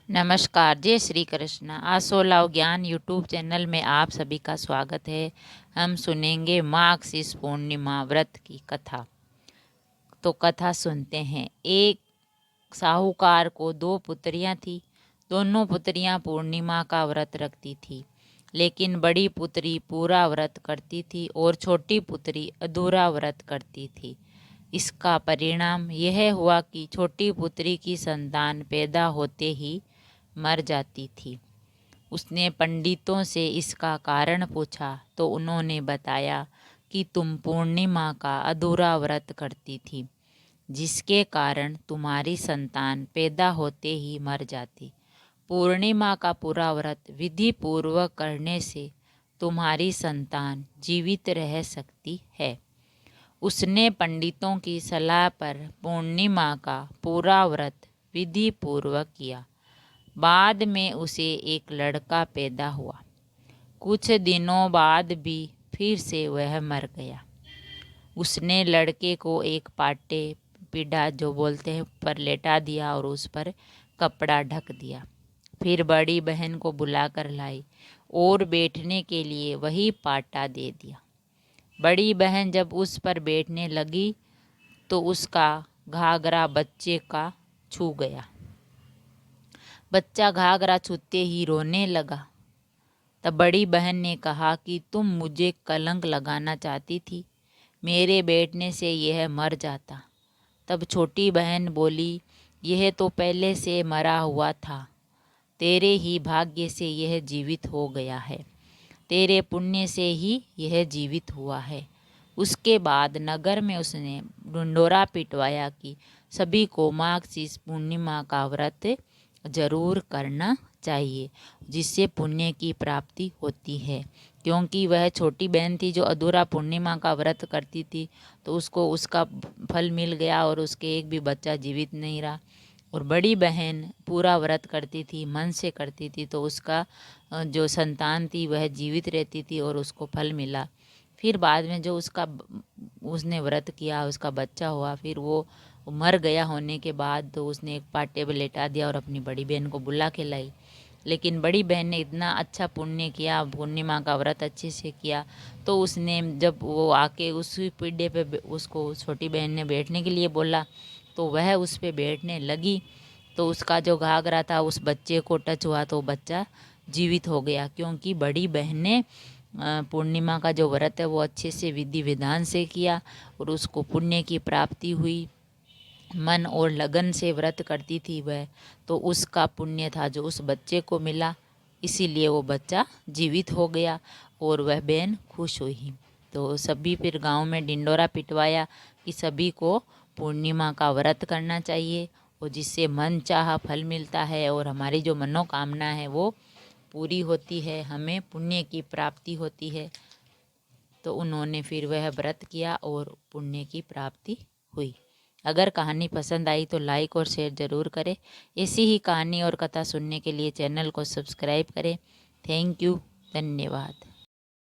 नमस्कार, जय श्री कृष्ण। आसोलाव ज्ञान यूट्यूब चैनल में आप सभी का स्वागत है। हम सुनेंगे माघ शीष पूर्णिमा व्रत की कथा। तो कथा सुनते हैं। एक साहूकार को दो पुत्रियां थी। दोनों पुत्रियां पूर्णिमा का व्रत रखती थी, लेकिन बड़ी पुत्री पूरा व्रत करती थी और छोटी पुत्री अधूरा व्रत करती थी। इसका परिणाम यह हुआ कि छोटी पुत्री की संतान पैदा होते ही मर जाती थी। उसने पंडितों से इसका कारण पूछा तो उन्होंने बताया कि तुम पूर्णिमा का अधूरा व्रत करती थी, जिसके कारण तुम्हारी संतान पैदा होते ही मर जाती। पूर्णिमा का पूरा व्रत विधि पूर्वक करने से तुम्हारी संतान जीवित रह सकती है। उसने पंडितों की सलाह पर पूर्णिमा का पूरा व्रत विधि पूर्वक किया। बाद में उसे एक लड़का पैदा हुआ। कुछ दिनों बाद भी फिर से वह मर गया। उसने लड़के को एक पाटे पीढ़ा जो बोलते हैं पर लेटा दिया और उस पर कपड़ा ढक दिया। फिर बड़ी बहन को बुलाकर लाई और बैठने के लिए वही पाटा दे दिया। बड़ी बहन जब उस पर बैठने लगी तो उसका घाघरा बच्चे का छू गया। बच्चा घाघरा छूते ही रोने लगा। तब बड़ी बहन ने कहा कि तुम मुझे कलंक लगाना चाहती थी, मेरे बैठने से यह मर जाता। तब छोटी बहन बोली, यह तो पहले से मरा हुआ था, तेरे ही भाग्य से यह जीवित हो गया है, तेरे पुण्य से ही यह जीवित हुआ है। उसके बाद नगर में उसने ढिंढोरा पिटवाया कि सभी को माघ शीष पूर्णिमा का व्रत जरूर करना चाहिए, जिससे पुण्य की प्राप्ति होती है। क्योंकि वह छोटी बहन थी जो अधूरा पूर्णिमा का व्रत करती थी, तो उसको उसका फल मिल गया और उसके एक भी बच्चा जीवित नहीं रहा। और बड़ी बहन पूरा व्रत करती थी, मन से करती थी, तो उसका जो संतान थी वह जीवित रहती थी और उसको फल मिला। फिर बाद में जो उसने व्रत किया, उसका बच्चा हुआ, फिर वो मर गया होने के बाद तो उसने एक पाटे पे लेटा दिया और अपनी बड़ी बहन को बुला के लाई। लेकिन बड़ी बहन ने इतना अच्छा पुण्य किया, पूर्णिमा का व्रत अच्छे से किया, तो उसने जब वो आके उस पीढ़े पे उसको छोटी बहन ने बैठने के लिए बोला तो वह उस पे बैठने लगी। तो उसका जो घाघरा था उस बच्चे को टच हुआ तो बच्चा जीवित हो गया। क्योंकि बड़ी बहन ने पूर्णिमा का जो व्रत है वो अच्छे से विधि विधान से किया और उसको पुण्य की प्राप्ति हुई। मन और लगन से व्रत करती थी वह, तो उसका पुण्य था जो उस बच्चे को मिला, इसीलिए वो बच्चा जीवित हो गया और वह बहन खुश हुई। तो सभी फिर गांव में ढिंडोरा पिटवाया कि सभी को पूर्णिमा का व्रत करना चाहिए और जिससे मन चाहा फल मिलता है और हमारी जो मनोकामना है वो पूरी होती है, हमें पुण्य की प्राप्ति होती है। तो उन्होंने फिर वह व्रत किया और पुण्य की प्राप्ति हुई। अगर कहानी पसंद आई तो लाइक और शेयर ज़रूर करें। ऐसी ही कहानी और कथा सुनने के लिए चैनल को सब्सक्राइब करें। थैंक यू, धन्यवाद।